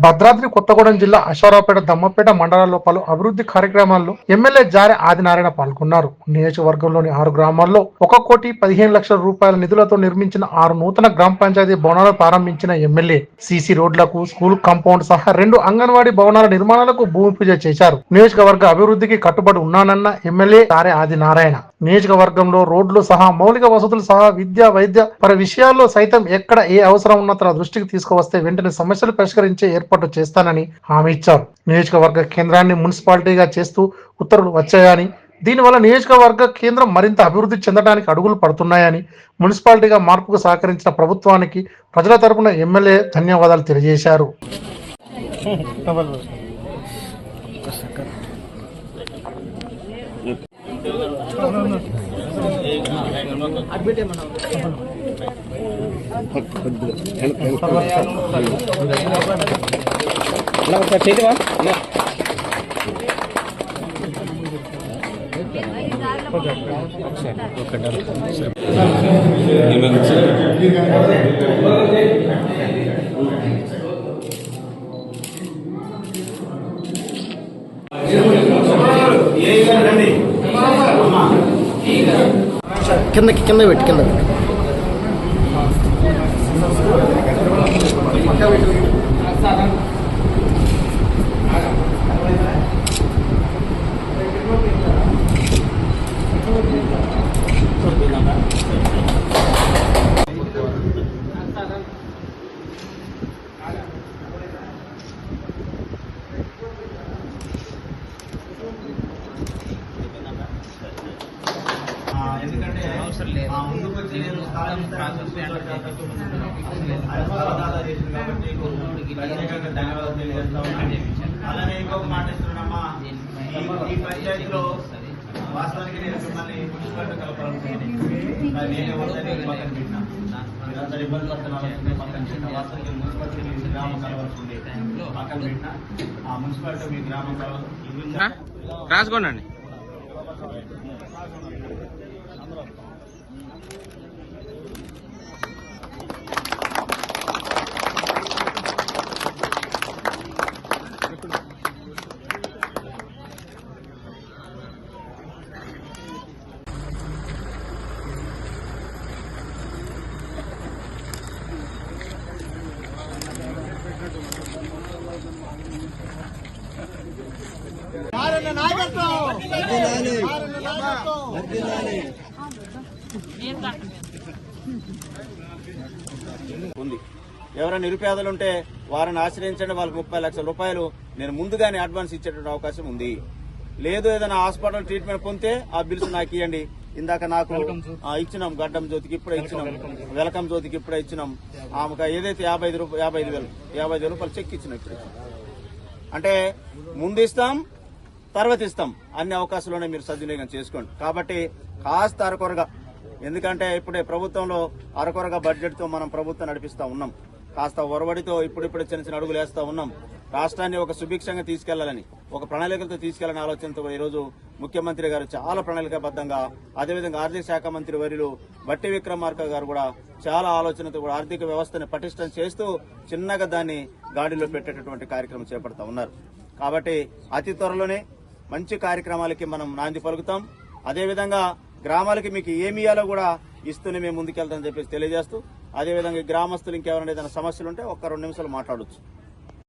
భద్రాద్రి కొత్తగూడెం జిల్లా అశ్వారావుపేట దమ్మపేట మండలాల్లో పలు అభివృద్ధి కార్యక్రమాల్లో ఎమ్మెల్యే జారె ఆదినారాయణ పాల్గొన్నారు. నియోజకవర్గంలోని 6 గ్రామాల్లో 1,15,00,000 రూపాయల నిధులతో నిర్మించిన 6 నూతన గ్రామ పంచాయతీ భవనాలు ప్రారంభించిన ఎమ్మెల్యే సీసీ రోడ్లకు, స్కూల్ కాంపౌండ్ సహా 2 అంగన్వాడీ భవనాల నిర్మాణాలకు భూమి పూజ చేశారు. నియోజకవర్గ అభివృద్ధికి కట్టుబడి ఉన్నానన్న ఎమ్మెల్యే జారె ఆదినారాయణ నియోజకవర్గంలో రోడ్లు సహా మౌలిక వసతులు సహా విద్య, వైద్య విషయాల్లో సైతం ఎక్కడ ఏ అవసరం ఉన్నా తన దృష్టికి తీసుకువస్తే వెంటనే సమస్యలు పరిష్కరించే ఏర్పాటు చేస్తానని హామీ ఇచ్చారు. నియోజకవర్గ కేంద్రాన్ని మున్సిపాలిటీగా చేస్తూ ఉత్తర్వులు వచ్చాయని, దీనివల్ల నియోజకవర్గ కేంద్రం మరింత అభివృద్ధి చెందడానికి అడుగులు పడుతున్నాయని, మున్సిపాలిటీగా మార్పుకు సహకరించిన ప్రభుత్వానికి ప్రజల తరపున ఎమ్మెల్యే ధన్యవాదాలు తెలియజేశారు. కింద పెట్టి ఎందుకంటే ముందుకు వచ్చి నేను అలానే ఇంకొక మాట ఇస్తున్నానమ్మా, ఈ పంచాయతీలో వాస్తవానికి నేను మిమ్మల్ని మున్సిపాలిటీ కలపాలనుకుంటున్నాను. నేనే వద్దని పక్కన పెట్టినా, మీరంతా ఇబ్బంది పడుతున్నారు పక్కన పెట్టిన వాస్తవానికి మున్సిపాలిటీ మీ గ్రామం కలవాల్సింది పక్కన పెట్టినా, ఆ మున్సిపాలిటీ మీ గ్రామం కలవాలి రాసుకోండి. ఉంది. ఎవరైనా నిరుపేదలుంటే వారిని ఆశ్రయించండి, వాళ్ళకి 30 లక్షల రూపాయలు నేను ముందుగానే అడ్వాన్స్ ఇచ్చేటువంటి అవకాశం ఉంది. లేదు ఏదైనా హాస్పిటల్ ట్రీట్మెంట్ పొందితే ఆ బిల్స్ నాకు ఇవ్వండి. ఇందాక నాకు ఇచ్చినాం, గడ్డం జ్యోతికి ఇప్పుడే ఇచ్చినాం, వెల్కమ్ జ్యోతికి ఇప్పుడే ఇచ్చినాం. ఆమెకు ఏదైతే 55,000 రూపాయలు చెక్ ఇచ్చినాం ఇప్పుడు. అంటే ముందు ఇస్తాం, తర్వాత ఇస్తాం, అన్ని అవకాశాల్లోనే మీరు సద్వినియోగం చేసుకోండి. కాబట్టి కాస్త అరకొరగా, ఎందుకంటే ఇప్పుడే ప్రభుత్వంలో అరకొరగా బడ్జెట్తో మనం ప్రభుత్వం నడిపిస్తూ ఉన్నాం. కాస్త ఒరవడితో ఇప్పుడిప్పుడే చిన్న చిన్న అడుగులు వేస్తూ ఉన్నాం. రాష్ట్రాన్ని ఒక సుభిక్షంగా తీసుకెళ్లాలని, ఒక ప్రణాళికలతో తీసుకెళ్లాలని ఆలోచనతో ఈరోజు ముఖ్యమంత్రి గారు చాలా ప్రణాళికాబద్దంగా, అదేవిధంగా ఆర్థిక శాఖ మంత్రి వర్యులు బట్టి విక్రమార్క గారు కూడా చాలా ఆలోచనతో కూడా ఆర్థిక వ్యవస్థను పటిష్టం చేస్తూ చిన్నగా దాన్ని గాడిలో పెట్టేటటువంటి కార్యక్రమం చేపడతా ఉన్నారు. కాబట్టి అతి త్వరలోనే మంచి కార్యక్రమాలకి మనం నాంది పలుకుతాం. అదేవిధంగా గ్రామాలకి మీకు ఏమి ఇయ్యాలో కూడా ఇస్తూనే మేము ముందుకెళ్తామని చెప్పేసి తెలియజేస్తూ, అదేవిధంగా గ్రామస్తులు ఇంకెవరైనా ఏదైనా సమస్యలు ఉంటే 1-2 నిమిషాలు మాట్లాడొచ్చు.